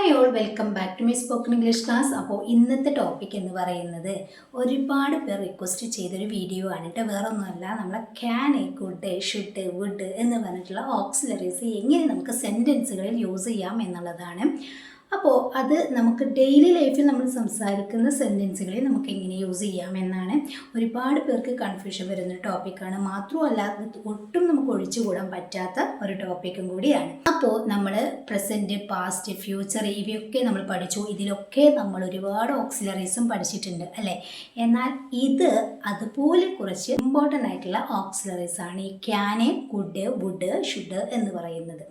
Hi all, welcome back to my spoken English class. അപ്പോൾ ഇന്നത്തെ topic എന്ന് പറയുന്നത് ഒരുപാട് പേർ റിക്വസ്റ്റ് ചെയ്തൊരു വീഡിയോ ആണ് കേട്ടോ. വേറെ ഒന്നുമല്ല, നമ്മളെ ക്യാൻ, കുഡ്, ഷുഡ്, വുഡ് എന്ന് പറഞ്ഞിട്ടുള്ള ഓക്സിലറീസ് എങ്ങനെ നമുക്ക് സെൻറ്റൻസുകളിൽ യൂസ് ചെയ്യാം എന്നുള്ളതാണ്. അപ്പോൾ അത് നമുക്ക് ഡെയിലി ലൈഫിൽ നമ്മൾ സംസാരിക്കുന്ന സെൻറ്റൻസുകളിൽ നമുക്ക് എങ്ങനെ യൂസ് ചെയ്യാം എന്നാണ്. ഒരുപാട് പേർക്ക് കൺഫ്യൂഷൻ വരുന്ന ടോപ്പിക്കാണ്. മാത്രമല്ല അത് ഒട്ടും നമുക്ക് ഒഴിച്ചുകൂടാൻ പറ്റാത്ത ഒരു ടോപ്പിക്കും കൂടിയാണ്. അപ്പോൾ നമ്മൾ പ്രസൻറ്റ്, പാസ്റ്റ്, ഫ്യൂച്ചർ ഇവയൊക്കെ നമ്മൾ പഠിച്ചു. ഇതിലൊക്കെ നമ്മൾ ഒരുപാട് ഓക്സിലറീസും പഠിച്ചിട്ടുണ്ട് അല്ലേ. എന്നാൽ ഇത് അതുപോലെ കുറച്ച് ഇമ്പോർട്ടൻ്റ് ആയിട്ടുള്ള ഓക്സിലറീസ് ആണ് ഈ ക്യാന്, കുഡ്, വുഡ്, ഷുഡ് എന്ന് പറയുന്നത്.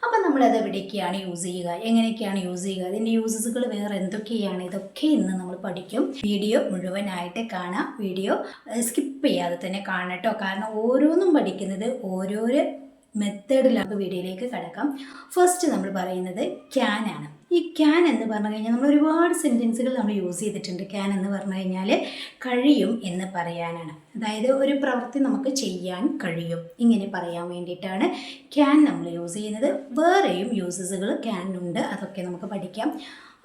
അപ്പോൾ നമ്മളത് എവിടേക്കാണ് യൂസ് ചെയ്യുക, എങ്ങനെയൊക്കെയാണ് യൂസ് ചെയ്യുക, അതിൻ്റെ യൂസസുകൾ വേറെ എന്തൊക്കെയാണ്, ഇതൊക്കെ ഇന്ന് നമ്മൾ പഠിക്കും. വീഡിയോ മുഴുവനായിട്ട് കാണാം. വീഡിയോ സ്കിപ്പ് ചെയ്യാതെ തന്നെ കാണട്ടോ. കാരണം ഓരോന്നും പഠിക്കുന്നത് ഓരോരോ മെത്തേഡിലാണ്. വീഡിയോയിലേക്ക് കിടക്കാം. ഫസ്റ്റ് നമ്മൾ പറയുന്നത് ക്യാൻ ആണ്. ഈ ക്യാൻ എന്ന് പറഞ്ഞു കഴിഞ്ഞാൽ നമ്മൾ ഒരുപാട് സെൻറ്റൻസുകൾ നമ്മൾ യൂസ് ചെയ്തിട്ടുണ്ട്. ക്യാൻ എന്ന് പറഞ്ഞു കഴിഞ്ഞാൽ കഴിയും എന്ന് പറയാനാണ്. അതായത് ഒരു പ്രവൃത്തി നമുക്ക് ചെയ്യാൻ കഴിയും ഇങ്ങനെ പറയാൻ വേണ്ടിയിട്ടാണ് ക്യാൻ നമ്മൾ യൂസ് ചെയ്യുന്നത്. വേറെയും യൂസസുകൾ ക്യാനുണ്ട്, അതൊക്കെ നമുക്ക് പഠിക്കാം.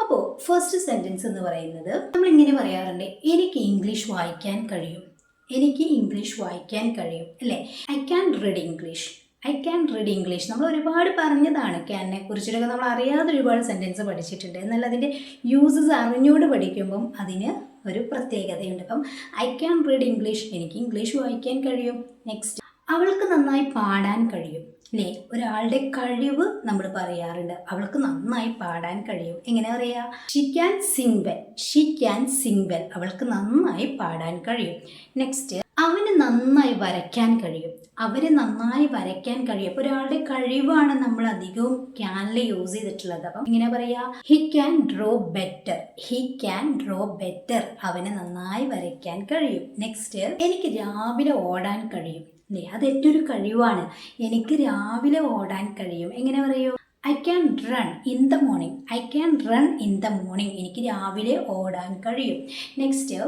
അപ്പോൾ ഫസ്റ്റ് സെൻറ്റൻസ് എന്ന് പറയുന്നത് നമ്മളിങ്ങനെ പറയാറുണ്ട്, എനിക്ക് ഇംഗ്ലീഷ് വായിക്കാൻ കഴിയും. എനിക്ക് ഇംഗ്ലീഷ് വായിക്കാൻ കഴിയും അല്ലേ. I can read English. I can read English നമ്മൾ ഒരുപാട് പറഞ്ഞതാണ്. ക്യാനെ കുറിച്ചിട്ടൊക്കെ നമ്മൾ അറിയാതെ ഒരുപാട് സെൻറ്റൻസ് പഠിച്ചിട്ടുണ്ട്. എന്നാൽ അതിൻ്റെ യൂസസ് അറിഞ്ഞുകൊണ്ട് പഠിക്കുമ്പം അതിന് ഒരു പ്രത്യേകതയുണ്ട്. അപ്പം ഐ ക്യാൻ റീഡ് ഇംഗ്ലീഷ്, എനിക്ക് ഇംഗ്ലീഷ് വായിക്കാൻ കഴിയും. നെക്സ്റ്റ്, അവൾക്ക് നന്നായി പാടാൻ കഴിയും അല്ലേ. ഒരാളുടെ കഴിവ് നമ്മൾ പറയാറുണ്ട്, അവൾക്ക് നന്നായി പാടാൻ കഴിയും. എങ്ങനെ പറയാ? She can Singh well. She can Singh well, അവൾക്ക് നന്നായി പാടാൻ കഴിയും. നെക്സ്റ്റ്, അവന് നന്നായി വരയ്ക്കാൻ കഴിയും. അവന് നന്നായി വരയ്ക്കാൻ കഴിയും. അപ്പോൾ ഒരാളുടെ കഴിവാണ് നമ്മൾ അധികവും ക്യാനിൽ യൂസ് ചെയ്തിട്ടുള്ളത്. അപ്പം ഇങ്ങനെ പറയാ, he can draw better. He can draw better, അവന് നന്നായി വരയ്ക്കാൻ കഴിയും. നെക്സ്റ്റ്, എനിക്ക് രാവിലെ ഓടാൻ കഴിയും അല്ലേ. അത് എൻ്റെ ഒരു കഴിവാണ്, എനിക്ക് രാവിലെ ഓടാൻ കഴിയും. എങ്ങനെ പറയൂ? I can run in the morning. I can run in the morning, എനിക്ക് രാവിലെ ഓടാൻ കഴിയും. നെക്സ്റ്റ്,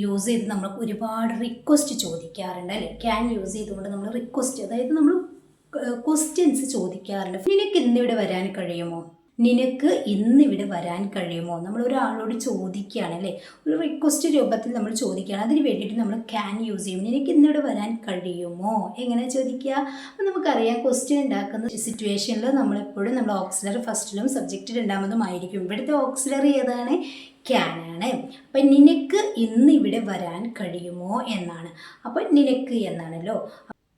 യൂസ് ചെയ്ത് നമ്മൾ ഒരുപാട് റിക്വസ്റ്റ് ചോദിക്കാറുണ്ട് അല്ലേ. ക്യാൻ യൂസ് ചെയ്തുകൊണ്ട് നമ്മൾ റിക്വസ്റ്റ്, അതായത് നമ്മൾ ക്വസ്റ്റ്യൻസ് ചോദിക്കാറുണ്ട്. നിനക്ക് ഇന്നിവിടെ വരാൻ കഴിയുമോ? നിനക്ക് ഇന്നിവിടെ വരാൻ കഴിയുമോ? നമ്മൾ ഒരാളോട് ചോദിക്കുകയാണ് അല്ലേ, ഒരു റിക്വസ്റ്റ് രൂപത്തിൽ നമ്മൾ ചോദിക്കുകയാണ്. അതിന് വേണ്ടിയിട്ട് നമ്മൾ ക്യാൻ യൂസ് ചെയ്യും. നിനക്ക് ഇന്നിവിടെ വരാൻ കഴിയുമോ? എങ്ങനെ ചോദിക്കുക? അപ്പം നമുക്കറിയാം, ക്വസ്റ്റ്യൻ ഉണ്ടാക്കുന്ന സിറ്റുവേഷനിൽ നമ്മളെപ്പോഴും നമ്മൾ ഓക്സിലറി ഫസ്റ്റിലും സബ്ജക്റ്റ് രണ്ടാമതുമായിരിക്കും. ഇവിടുത്തെ ഓക്സിലറി ഏതാണ്? ക്യാൻ ആണ്. അപ്പം നിനക്ക് ഇന്ന് ഇവിടെ വരാൻ കഴിയുമോ എന്നാണ്. അപ്പം നിനക്ക് എന്നാണല്ലോ.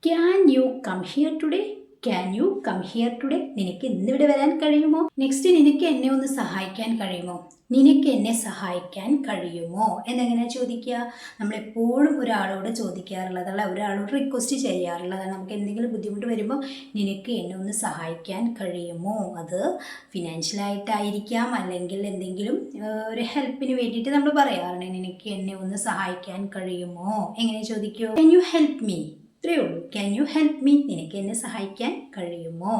Can you come here today? Can you come here today, നിനക്ക് ഇന്നിവിടെ വരാൻ കഴിയുമോ? നെക്സ്റ്റ്, നിനക്ക് എന്നെ ഒന്ന് സഹായിക്കാൻ കഴിയുമോ? നിനക്ക് എന്നെ സഹായിക്കാൻ കഴിയുമോ എന്നെങ്ങനെയാണ് ചോദിക്കുക? നമ്മളെപ്പോഴും ഒരാളോട് ചോദിക്കാറുള്ളതല്ല, ഒരാളോട് റിക്വസ്റ്റ് ചെയ്യാറുള്ളതാണ്. നമുക്ക് എന്തെങ്കിലും ബുദ്ധിമുട്ട് വരുമ്പോൾ നിനക്ക് എന്നെ ഒന്ന് സഹായിക്കാൻ കഴിയുമോ? അത് ഫിനാൻഷ്യലായിട്ടായിരിക്കാം, അല്ലെങ്കിൽ എന്തെങ്കിലും ഒരു ഹെൽപ്പിന് വേണ്ടിയിട്ട് നമ്മൾ പറയാറുണ്ട്, നിനക്ക് എന്നെ ഒന്ന് സഹായിക്കാൻ കഴിയുമോ. എങ്ങനെ ചോദിക്കൂ? Can you help me? ഇത്രയേ ഉള്ളൂ. ക്യാൻ യു ഹെൽപ്പ് മീ, നിനക്ക് എന്നെ സഹായിക്കാൻ കഴിയുമോ?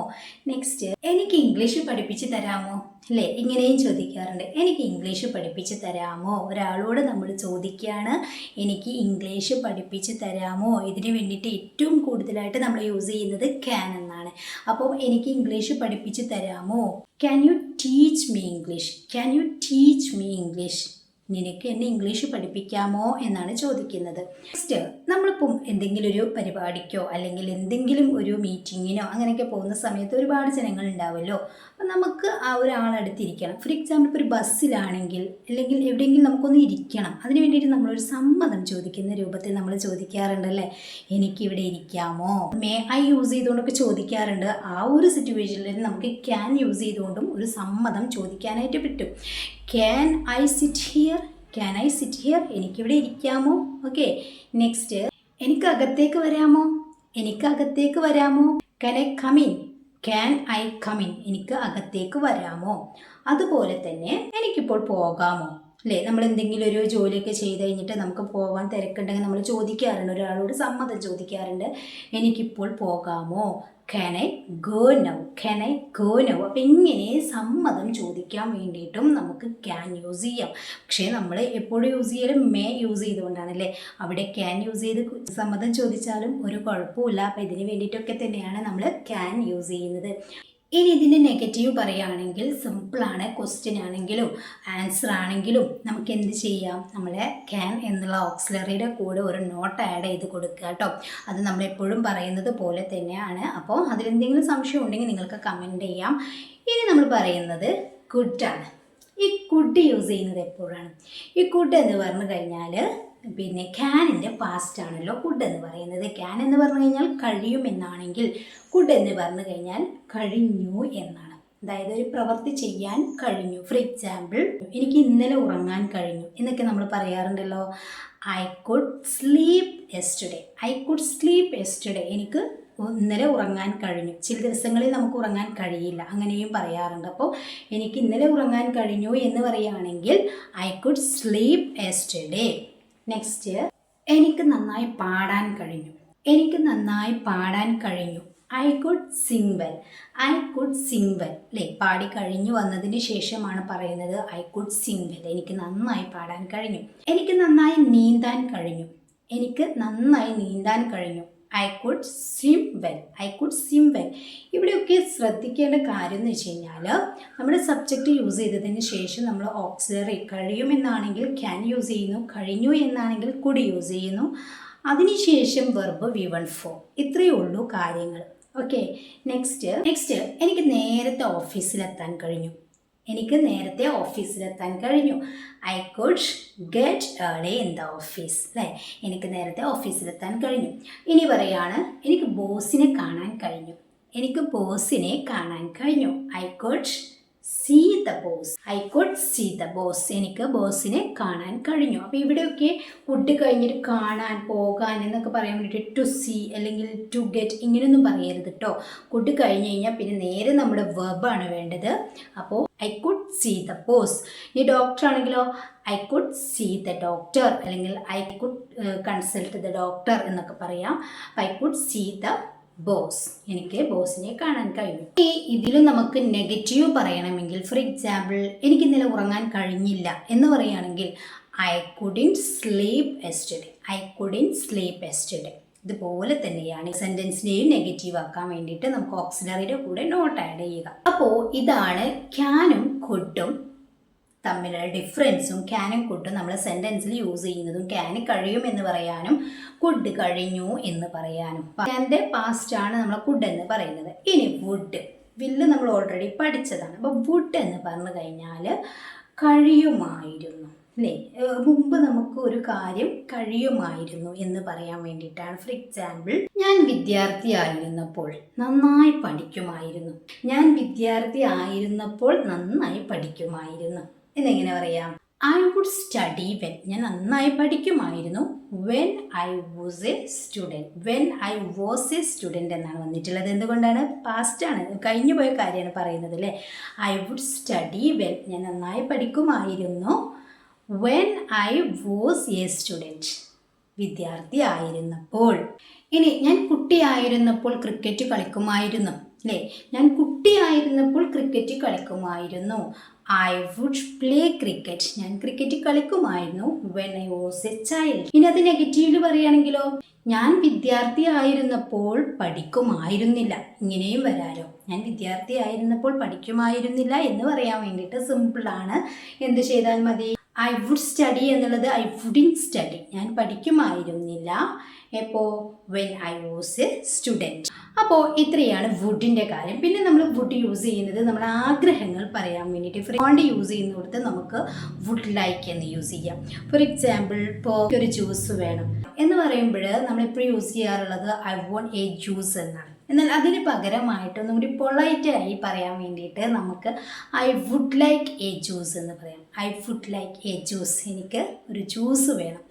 നെക്സ്റ്റ്, എനിക്ക് ഇംഗ്ലീഷ് പഠിപ്പിച്ച് തരാമോ അല്ലേ. ഇങ്ങനെയും ചോദിക്കാറുണ്ട്, എനിക്ക് ഇംഗ്ലീഷ് പഠിപ്പിച്ച് തരാമോ. ഒരാളോട് നമ്മൾ ചോദിക്കുകയാണ്, എനിക്ക് ഇംഗ്ലീഷ് പഠിപ്പിച്ച് തരാമോ. ഇതിന് വേണ്ടിയിട്ട് ഏറ്റവും കൂടുതലായിട്ട് നമ്മൾ യൂസ് ചെയ്യുന്നത് ക്യാൻ എന്നാണ്. അപ്പോൾ എനിക്ക് ഇംഗ്ലീഷ് പഠിപ്പിച്ച് തരാമോ? Can you teach me English? Can you teach me English, നിനക്ക് എന്നെ ഇംഗ്ലീഷ് പഠിപ്പിക്കാമോ എന്നാണ് ചോദിക്കുന്നത്. നെക്സ്റ്റ്, നമ്മളിപ്പം എന്തെങ്കിലും ഒരു പരിപാടിക്കോ അല്ലെങ്കിൽ എന്തെങ്കിലും ഒരു മീറ്റിങ്ങിനോ അങ്ങനെയൊക്കെ പോകുന്ന സമയത്ത് ഒരുപാട് ജനങ്ങൾ ഉണ്ടാവുമല്ലോ. അപ്പം നമുക്ക് ആ ഒരാളടുത്തിരിക്കണം. ഫോർ എക്സാമ്പിൾ, ഇപ്പോൾ ഒരു ബസ്സിലാണെങ്കിൽ അല്ലെങ്കിൽ എവിടെയെങ്കിലും നമുക്കൊന്ന് ഇരിക്കണം. അതിന് വേണ്ടിയിട്ട് നമ്മളൊരു സമ്മതം ചോദിക്കുന്ന രൂപത്തിൽ നമ്മൾ ചോദിക്കാറുണ്ടല്ലേ, എനിക്കിവിടെ ഇരിക്കാമോ? മേ ഐ യൂസ് ചെയ്തുകൊണ്ടൊക്കെ ചോദിക്കാറുണ്ട്. ആ ഒരു സിറ്റുവേഷനിൽ നമുക്ക് ക്യാൻ യൂസ് ചെയ്തുകൊണ്ടും ഒരു സമ്മതം ചോദിക്കാനായിട്ട് പറ്റും. Can I sit here? Can I sit here, എനിക്കിവിടെ ഇരിക്കാമോ? ഓക്കെ. നെക്സ്റ്റ്, എനിക്ക് അകത്തേക്ക് വരാമോ? എനിക്ക് അകത്തേക്ക് വരാമോ? Can I come in? Can I come in, എനിക്ക് അകത്തേക്ക് വരാമോ? അതുപോലെ തന്നെ എനിക്കിപ്പോൾ പോകാമോ അല്ലേ. നമ്മൾ എന്തെങ്കിലും ഒരു ജോലിയൊക്കെ ചെയ്ത് കഴിഞ്ഞിട്ട് നമുക്ക് പോകാൻ തിരക്കുണ്ടെങ്കിൽ നമ്മൾ ചോദിക്കാറുണ്ട്, ഒരാളോട് സമ്മതം ചോദിക്കാറുണ്ട്, എനിക്കിപ്പോൾ പോകാമോ? Can I go now? Can I go now? അപ്പം ഇങ്ങനെ സമ്മതം ചോദിക്കാൻ വേണ്ടിയിട്ടും നമുക്ക് ക്യാൻ യൂസ് ചെയ്യാം. പക്ഷേ നമ്മൾ എപ്പോഴും യൂസ് ചെയ്യലും മേ യൂസ് ചെയ്തുകൊണ്ടാണല്ലേ. അവിടെ ക്യാൻ യൂസ് ചെയ്ത് സമ്മതം ചോദിച്ചാലും ഒരു കുഴപ്പമില്ല. അപ്പം ഇതിന് വേണ്ടിയിട്ടൊക്കെ തന്നെയാണ് നമ്മൾ ക്യാൻ യൂസ് ചെയ്യുന്നത്. ഇനി ഇതിൻ്റെ നെഗറ്റീവ് പറയുകയാണെങ്കിൽ സിമ്പിളാണ്. ക്വസ്റ്റ്യൻ ആണെങ്കിലും ആൻസർ ആണെങ്കിലും നമുക്ക് എന്ത് ചെയ്യാം, നമ്മളെ ക്യാൻ എന്നുള്ള ഓക്സിലറിയുടെ കൂടെ ഒരു നോട്ട് ആഡ് ചെയ്ത് കൊടുക്കുക കേട്ടോ. അത് നമ്മളെപ്പോഴും പറയുന്നത് പോലെ തന്നെയാണ്. അപ്പോൾ അതിലെന്തെങ്കിലും സംശയം ഉണ്ടെങ്കിൽ നിങ്ങൾക്ക് കമൻറ്റ് ചെയ്യാം. ഇനി നമ്മൾ പറയുന്നത് കുഡാണ്. ഈ കുഡ് യൂസ് ചെയ്യുന്നത് എപ്പോഴാണ്? ഈ കുഡ് എന്ന് പറഞ്ഞു കഴിഞ്ഞാൽ പിന്നെ ക്യാനിൻ്റെ പാസ്റ്റ് ആണല്ലോ കുഡ് എന്ന് പറയുന്നത്. ക്യാൻ എന്ന് പറഞ്ഞു കഴിഞ്ഞാൽ കഴിയുമെന്നാണെങ്കിൽ കുഡ് എന്ന് പറഞ്ഞു കഴിഞ്ഞാൽ കഴിഞ്ഞു എന്നാണ്. അതായത് ഒരു പ്രവൃത്തി ചെയ്യാൻ കഴിഞ്ഞു. ഫോർ എക്സാമ്പിൾ, എനിക്ക് ഇന്നലെ ഉറങ്ങാൻ കഴിഞ്ഞു എന്നൊക്കെ നമ്മൾ പറയാറുണ്ടല്ലോ. I could sleep yesterday. I could sleep yesterday. എനിക്ക് ഇന്നലെ ഉറങ്ങാൻ കഴിഞ്ഞു. ചില ദിവസങ്ങളിൽ നമുക്ക് ഉറങ്ങാൻ കഴിയില്ല, അങ്ങനെയും പറയാറുണ്ട്. അപ്പോൾ എനിക്ക് ഇന്നലെ ഉറങ്ങാൻ കഴിഞ്ഞു എന്ന് പറയുകയാണെങ്കിൽ I could sleep yesterday. Next, എനിക്ക് നന്നായി പാടാൻ കഴിഞ്ഞു. എനിക്ക് നന്നായി പാടാൻ കഴിഞ്ഞു. I could Singh well. I could Singh well അല്ലേ, പാടി കഴിഞ്ഞു വന്നതിന് ശേഷമാണ് പറയുന്നത് ഐ കുഡ് സിങ് വെൽ. എനിക്ക് നന്നായി പാടാൻ കഴിഞ്ഞു. എനിക്ക് നന്നായി നീന്താൻ കഴിഞ്ഞു. എനിക്ക് നന്നായി നീന്താൻ കഴിഞ്ഞു. I could swim well. I could swim well. ഇവിടെയൊക്കെ ശ്രദ്ധിക്കേണ്ട കാര്യം എന്ന് വെച്ച് കഴിഞ്ഞാൽ നമ്മുടെ സബ്ജക്റ്റ് യൂസ് ചെയ്തതിന് ശേഷം നമ്മൾ ഓക്സിലറി കഴിയുമെന്നാണെങ്കിൽ ക്യാൻ യൂസ് ചെയ്യുന്നു, കഴിഞ്ഞു എന്നാണെങ്കിൽ കുഡ് യൂസ് ചെയ്യുന്നു, അതിനുശേഷം വെർബ് V1 ഫോം. ഇത്രയേ ഉള്ളൂ കാര്യങ്ങൾ. ഓക്കെ, നെക്സ്റ്റ് എനിക്ക് നേരത്തെ ഓഫീസിലെത്താൻ കഴിഞ്ഞു. എനിക്ക് നേരത്തെ ഓഫീസിലെത്താൻ കഴിഞ്ഞു. I could get early in the office അല്ലേ, എനിക്ക് നേരത്തെ ഓഫീസിലെത്താൻ കഴിഞ്ഞു. ഇനി പറയാണ് എനിക്ക് ബോസിനെ കാണാൻ കഴിഞ്ഞു. എനിക്ക് ബോസിനെ കാണാൻ കഴിഞ്ഞു. I could see the boss. I could see the boss. എനിക്ക് ബോസിനെ കാണാൻ കഴിഞ്ഞു. അപ്പോൾ ഇവിടെയൊക്കെ കുഡ് കഴിഞ്ഞിട്ട് കാണാൻ, പോകാൻ എന്നൊക്കെ പറയാൻ വേണ്ടിയിട്ട് ടു സീ അല്ലെങ്കിൽ ടു ഗെറ്റ് ഇങ്ങനെയൊന്നും പറയരുത് കേട്ടോ. കുഡ് കഴിഞ്ഞ് കഴിഞ്ഞാൽ പിന്നെ നേരെ നമ്മുടെ വെർബാണ് വേണ്ടത്. അപ്പോൾ I could see the boss. ഈ ഡോക്ടർ ആണെങ്കിലോ I could see the doctor, അല്ലെങ്കിൽ I could consult the doctor എന്നൊക്കെ പറയാം. I could see the boss. എനിക്ക് ബോസിനെ കാണാൻ കഴിഞ്ഞു. ഇതിലും നമുക്ക് നെഗറ്റീവ് പറയണമെങ്കിൽ, ഫോർ എക്സാമ്പിൾ, എനിക്ക് ഇന്നലെ ഉറങ്ങാൻ കഴിഞ്ഞില്ല എന്ന് പറയുകയാണെങ്കിൽ I couldn't sleep yesterday. I couldn't sleep yesterday. ഇതുപോലെ തന്നെയാണ് സെൻറ്റൻസിനെയും നെഗറ്റീവ് ആക്കാൻ വേണ്ടിയിട്ട് നമുക്ക് ഓക്സിലറിയുടെ കൂടെ നോട്ട് ആഡ് ചെയ്യുക. അപ്പോൾ ഇതാണ് ക്യാനും കുഡും തമ്മിലുള്ള ഡിഫറൻസും. ക്യാനും കുഡും നമ്മൾ സെൻറ്റൻസിൽ യൂസ് ചെയ്യുന്നതും, ക്യാന് കഴിയും എന്ന് പറയാനും കുഡ് കഴിഞ്ഞു എന്ന് പറയാനും. ക്യാൻ്റെ പാസ്റ്റ് ആണ് നമ്മൾ കുഡ് എന്ന് പറയുന്നത്. ഇനി വുഡ്, വില്ല് നമ്മൾ ഓൾറെഡി പഠിച്ചതാണ്. അപ്പോൾ വുഡ് എന്ന് പറഞ്ഞു കഴിഞ്ഞാൽ കഴിയുമായിരുന്നു അല്ലേ, മുമ്പ് നമുക്ക് ഒരു കാര്യം കഴിയുമായിരുന്നു എന്ന് പറയാൻ വേണ്ടിയിട്ടാണ്. ഫോർ എക്സാമ്പിൾ, ഞാൻ വിദ്യാർത്ഥി ആയിരുന്നപ്പോൾ നന്നായി പഠിക്കുമായിരുന്നു. ഞാൻ വിദ്യാർത്ഥി ആയിരുന്നപ്പോൾ നന്നായി പഠിക്കുമായിരുന്നു എന്നെങ്ങനെ പറയാം? I would study when. ഞാൻ നന്നായി പഠിക്കുമായിരുന്നു. When I was a student. When I was a student എന്നാണ് വന്നിട്ടുള്ളത്. എന്തുകൊണ്ടാണ്? പാസ്റ്റാണ്, കഴിഞ്ഞു പോയ കാര്യമാണ് പറയുന്നത് അല്ലേ. I would study when. ഞാൻ നന്നായി പഠിക്കുമായിരുന്നു. When I was a student. വിദ്യാർത്ഥി ആയിരുന്നപ്പോൾ. ഇനി ഞാൻ കുട്ടിയായിരുന്നപ്പോൾ ക്രിക്കറ്റ് കളിക്കുമായിരുന്നു അല്ലേ. ഞാൻ കുട്ടിയായിരുന്നപ്പോൾ ക്രിക്കറ്റ് കളിക്കുമായിരുന്നു. I would play cricket. ഞാൻ ക്രിക്കറ്റ് കളിക്കുമായിരുന്നു. When I was a child. ഇനി അത് നെഗറ്റീവിൽ പറയുകയാണെങ്കിലോ, ഞാൻ വിദ്യാർത്ഥി ആയിരുന്നപ്പോൾ പഠിക്കുമായിരുന്നില്ല. ഇങ്ങനെയും വരാലോ. ഞാൻ വിദ്യാർത്ഥി ആയിരുന്നപ്പോൾ പഠിക്കുമായിരുന്നില്ല എന്ന് പറയാൻ വേണ്ടിയിട്ട് സിമ്പിളാണ്. എന്ത് ചെയ്താൽ മതി? ഐ വുഡ് സ്റ്റഡി എന്നുള്ളത് ഐ വുഡിൻറ്റ് സ്റ്റഡി. ഞാൻ പഠിക്കുമായിരുന്നില്ല. എപ്പോൾ? When I was a student. അപ്പോൾ ഇത്രയാണ് വുഡിൻ്റെ കാര്യം. പിന്നെ നമ്മൾ വുഡ് യൂസ് ചെയ്യുന്നത് നമ്മുടെ ആഗ്രഹങ്ങൾ പറയാൻ വേണ്ടിയിട്ട്. ഫ്രോണ്ട് യൂസ് ചെയ്യുന്നിടത്ത് നമുക്ക് വുഡ് ലൈക്ക് എന്ന് യൂസ് ചെയ്യാം. ഫോർ എക്സാമ്പിൾ, ഇപ്പോൾ ഒരു ജ്യൂസ് വേണം എന്ന് പറയുമ്പോൾ നമ്മളെപ്പോഴും യൂസ് ചെയ്യാറുള്ളത് ഐ വോണ്ട് എ ജ്യൂസ് എന്നാണ്. എന്നാൽ അതിന് പകരമായിട്ട് ഒന്നും കൂടി പൊളൈറ്റായി പറയാൻ വേണ്ടിയിട്ട് നമുക്ക് I would like a juice എന്ന് പറയാം. I would like a juice. എനിക്ക് ഒരു ജ്യൂസ് വേണം.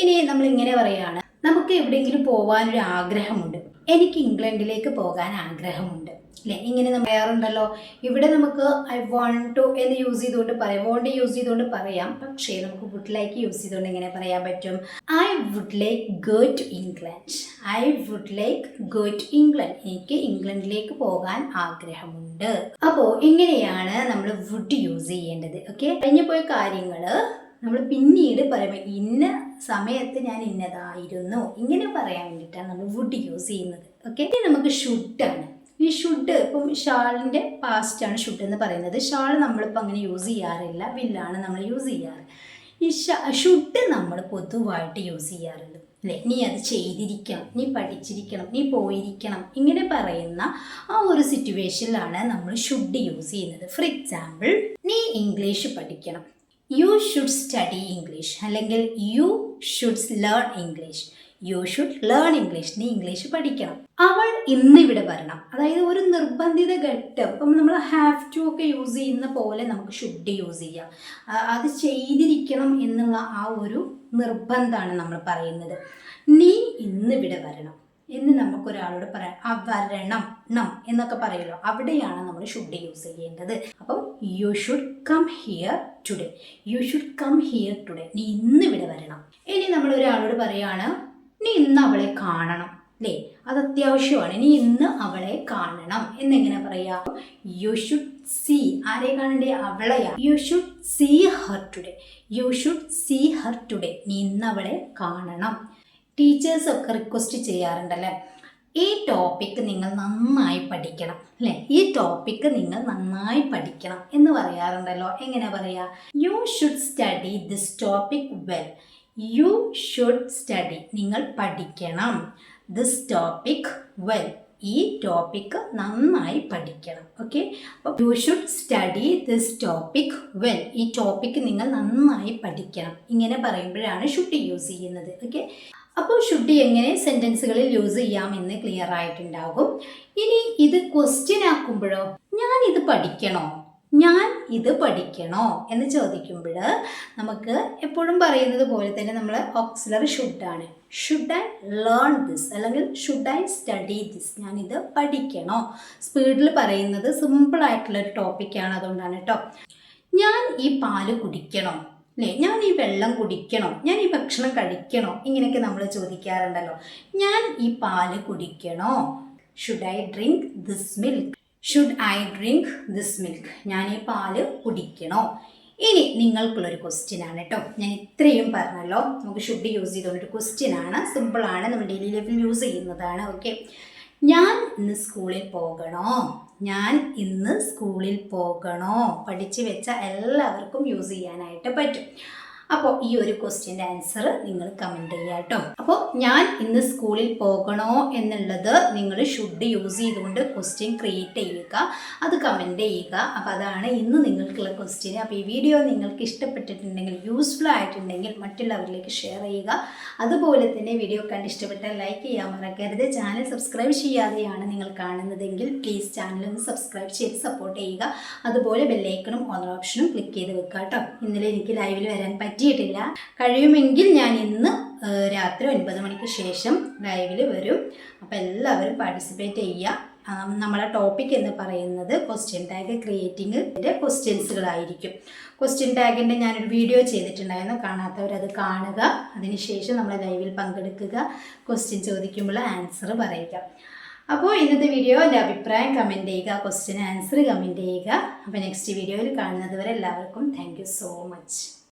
ഇനി നമ്മളിങ്ങനെ പറയുകയാണ്, നമുക്ക് എവിടെയെങ്കിലും പോകാനൊരു ആഗ്രഹമുണ്ട്. എനിക്ക് ഇംഗ്ലണ്ടിലേക്ക് പോകാൻ ആഗ്രഹമുണ്ട് അല്ലേ. ഇങ്ങനെ നമ്മൾ പറയാറുണ്ടല്ലോ. ഇവിടെ നമുക്ക് ഐ വോണ്ട് ടു എന്ന് യൂസ് ചെയ്തുകൊണ്ട് പറയാം, വോണ്ട് യൂസ് ചെയ്തുകൊണ്ട് പറയാം. പക്ഷേ നമുക്ക് വുഡ് ലൈക്ക് യൂസ് ചെയ്തുകൊണ്ട് എങ്ങനെ പറയാൻ പറ്റും? I would like go to England. I would like go to England. എനിക്ക് ഇംഗ്ലണ്ടിലേക്ക് പോകാൻ ആഗ്രഹമുണ്ട്. അപ്പോൾ ഇങ്ങനെയാണ് നമ്മൾ വുഡ് യൂസ് ചെയ്യേണ്ടത്. ഓക്കെ, കഴിഞ്ഞു പോയ കാര്യങ്ങൾ നമ്മൾ പിന്നീട് പറയുമ്പോൾ ഇന്ന സമയത്ത് ഞാൻ ഇന്നതായിരുന്നു ഇങ്ങനെ പറയാൻ വേണ്ടിയിട്ടാണ് നമ്മൾ വുഡ് യൂസ് ചെയ്യുന്നത്. ഓക്കെ, നമുക്ക് ഷുഡാണ്. ഈ ഷുഡ് ഇപ്പം ഷാളിൻ്റെ പാസ്റ്റാണ് ഷുഡ് എന്ന് പറയുന്നത്. ഷാൾ നമ്മളിപ്പോൾ അങ്ങനെ യൂസ് ചെയ്യാറില്ല, വില്ലാണ് നമ്മൾ യൂസ് ചെയ്യാറ്. ഈ ഷുഡ് നമ്മൾ പൊതുവായിട്ട് യൂസ് ചെയ്യാറുണ്ട് അല്ലേ. നീ അത് ചെയ്തിരിക്കണം, നീ പഠിച്ചിരിക്കണം, നീ പോയിരിക്കണം, ഇങ്ങനെ പറയുന്ന ആ ഒരു സിറ്റുവേഷനിലാണ് നമ്മൾ ഷുഡ് യൂസ് ചെയ്യുന്നത്. ഫോർ എക്സാമ്പിൾ, നീ ഇംഗ്ലീഷ് പഠിക്കണം, യു ഷുഡ് സ്റ്റഡി ഇംഗ്ലീഷ്, അല്ലെങ്കിൽ you should learn English, you should learn English, നീ ഇംഗ്ലീഷ് പഠിക്കണം. അവൾ ഇന്നിവിടെ വരണം, അതായത് ഒരു നിർബന്ധിത ഘട്ടം. ഇപ്പം നമ്മൾ ഹാവ് ടു ഒക്കെ യൂസ് ചെയ്യുന്ന പോലെ നമുക്ക് ഷുഡ് യൂസ് ചെയ്യാം. അത് ചെയ്തിരിക്കണം എന്നുള്ള ആ ഒരു നിർബന്ധമാണ് നമ്മൾ പറയുന്നത്. നീ ഇന്നിവിടെ വരണം എന്ന് നമുക്കൊരാളോട് പറയാം. ആ വരണം ണം എന്നൊക്കെ പറയുമല്ലോ, അവിടെയാണ് നമ്മൾ ഷുഡ് യൂസ് ചെയ്യേണ്ടത്. അപ്പം you should come here today, you should come here today, നീ ഇന്നിവിടെ വരണം. ഇനി നമ്മൾ ഒരാളോട് പറയാണ്, നീ ഇന്ന് അവളെ കാണണം അല്ലേ, അത് അത്യാവശ്യമാണ്, നീ ഇന്ന് അവളെ കാണണം എന്നെങ്ങനെ പറയാ? യു ഷുഡ് സീ, ആരെ കാണണ്ടേ? അവളെയാ. You should see her today, you should see her today, നീ ഇന്ന് അവളെ കാണണം. ടീച്ചേഴ്സൊക്കെ റിക്വസ്റ്റ് ചെയ്യാറുണ്ടല്ലേ, ഈ ടോപ്പിക്ക് നിങ്ങൾ നന്നായി പഠിക്കണം അല്ലേ, ഈ ടോപ്പിക്ക് നിങ്ങൾ നന്നായി പഠിക്കണം എന്ന് പറയാറുണ്ടല്ലോ. എങ്ങനെ പറയാ? You should study this topic well, you should study, നിങ്ങൾ പഠിക്കണം, ദിസ് ടോപ്പിക് വെൽ, ഈ ടോപ്പിക്ക് നന്നായി പഠിക്കണം. ഓക്കെ, അപ്പോൾ you should study this topic well, ഈ ടോപ്പിക്ക് നിങ്ങൾ നന്നായി പഠിക്കണം, ഇങ്ങനെ പറയുമ്പോഴാണ് ഷുഡ് യൂസ് ചെയ്യുന്നത്. ഓക്കെ, അപ്പോൾ ഷുഡ് എങ്ങനെ സെൻറ്റൻസുകളിൽ യൂസ് ചെയ്യാമെന്ന് ക്ലിയർ ആയിട്ടുണ്ടാകും. ഇനി ഇത് ക്വസ്റ്റ്യൻ ആക്കുമ്പോഴോ, ഞാൻ ഇത് പഠിക്കണോ, ഞാൻ ഇത് പഠിക്കണോ എന്ന് ചോദിക്കുമ്പോൾ നമുക്ക് എപ്പോഴും പറയുന്നത് പോലെ തന്നെ നമ്മൾ ഓക്സിലറി ഷുഡാണ്. ഷുഡ് ഐ ലേൺ ദിസ്, അല്ലെങ്കിൽ ഷുഡ് ഐ സ്റ്റഡി ദിസ്, ഞാനിത് പഠിക്കണോ. സ്പീഡിൽ പറയുന്നത് സിമ്പിളായിട്ടുള്ളൊരു ടോപ്പിക്കാണ്, അതുകൊണ്ടാണ് കേട്ടോ. ഞാൻ ഈ പാല് കുടിക്കണോ അല്ലേ, ഞാൻ ഈ വെള്ളം കുടിക്കണോ, ഞാൻ ഈ ഭക്ഷണം കഴിക്കണോ, ഇങ്ങനെയൊക്കെ നമ്മൾ ചോദിക്കാറുണ്ടല്ലോ. ഞാൻ ഈ പാല് കുടിക്കണോ, should I drink this milk, should I drink this milk, ഞാൻ ഈ പാല് കുടിക്കണോ. ഇനി നിങ്ങൾക്കുള്ളൊരു ക്വസ്റ്റ്യൻ ആണ് കേട്ടോ, ഞാൻ ഇത്രയും പറഞ്ഞല്ലോ, നമുക്ക് ഷുഡ് യൂസ് ചെയ്തുകൊണ്ടൊരു ക്വസ്റ്റ്യൻ ആണ്, സിമ്പിളാണ്, നമ്മൾ ഡെയിലി ലൈഫിൽ യൂസ് ചെയ്യുന്നതാണ്. ഓക്കെ, ഞാൻ ഇന്ന് സ്കൂളിൽ പോകണോ, ഞാൻ ഇന്ന് സ്കൂളിൽ പോകണോ, പഠിച്ചു വെച്ച എല്ലാവർക്കും യൂസ് ചെയ്യാനായിട്ട് പറ്റും. അപ്പോൾ ഈ ഒരു ക്വസ്റ്റ്യൻ്റെ ആൻസർ നിങ്ങൾ കമൻറ്റ് ചെയ്യുക കേട്ടോ. അപ്പോൾ ഞാൻ ഇന്ന് സ്കൂളിൽ പോകണോ എന്നുള്ളത് നിങ്ങൾ ഷുഡ് യൂസ് ചെയ്തുകൊണ്ട് ക്വസ്റ്റ്യൻ ക്രിയേറ്റ് ചെയ്യുക, അത് കമൻറ്റ് ചെയ്യുക. അപ്പോൾ അതാണ് ഇന്ന് നിങ്ങൾക്കുള്ള ക്വസ്റ്റ്യൻ. അപ്പോൾ ഈ വീഡിയോ നിങ്ങൾക്ക് ഇഷ്ടപ്പെട്ടിട്ടുണ്ടെങ്കിൽ, യൂസ്ഫുൾ ആയിട്ടുണ്ടെങ്കിൽ മറ്റുള്ളവരിലേക്ക് ഷെയർ ചെയ്യുക. അതുപോലെ തന്നെ വീഡിയോ കണ്ട് ഇഷ്ടപ്പെട്ടാൽ ലൈക്ക് ചെയ്യാൻ മറക്കരുത്. ചാനൽ സബ്സ്ക്രൈബ് ചെയ്യാതെയാണ് നിങ്ങൾ കാണുന്നതെങ്കിൽ പ്ലീസ് ചാനലൊന്ന് സബ്സ്ക്രൈബ് ചെയ്ത് സപ്പോർട്ട് ചെയ്യുക. അതുപോലെ ബെല്ലൈക്കണും ഓൺ ഓപ്ഷനും ക്ലിക്ക് ചെയ്ത് വെക്കുക കേട്ടോ. ഇന്നലെ എനിക്ക് ലൈവിൽ വരാൻ പറ്റിയിട്ടില്ല, കഴിയുമെങ്കിൽ ഞാൻ ഇന്ന് രാത്രി 9 മണിക്ക് ശേഷം ലൈവിൽ വരും. അപ്പോൾ എല്ലാവരും പാർട്ടിസിപ്പേറ്റ് ചെയ്യുക. നമ്മളെ ടോപ്പിക് എന്ന് പറയുന്നത് ക്വസ്റ്റ്യൻ ടാഗ് ക്രിയേറ്റിങ്ങിൻ്റെ ക്വസ്റ്റ്യൻസുകളായിരിക്കും. ക്വസ്റ്റ്യൻ ടാഗിൻ്റെ ഞാനൊരു വീഡിയോ ചെയ്തിട്ടുണ്ടായിരുന്നു, കാണാത്തവരത് കാണുക. അതിനുശേഷം നമ്മൾ ലൈവിൽ പങ്കെടുക്കുക, ക്വസ്റ്റ്യൻ ചോദിക്കുമ്പോൾ ആൻസർ പറയുക. അപ്പോൾ ഇന്നത്തെ വീഡിയോ എൻ്റെ അഭിപ്രായം കമൻറ്റ് ചെയ്യുക, ക്വസ്റ്റ്യൻ ആൻസർ കമൻറ്റ് ചെയ്യുക. അപ്പോൾ നെക്സ്റ്റ് വീഡിയോയിൽ കാണുന്നത് വരെ എല്ലാവർക്കും താങ്ക് യു സോ മച്ച്.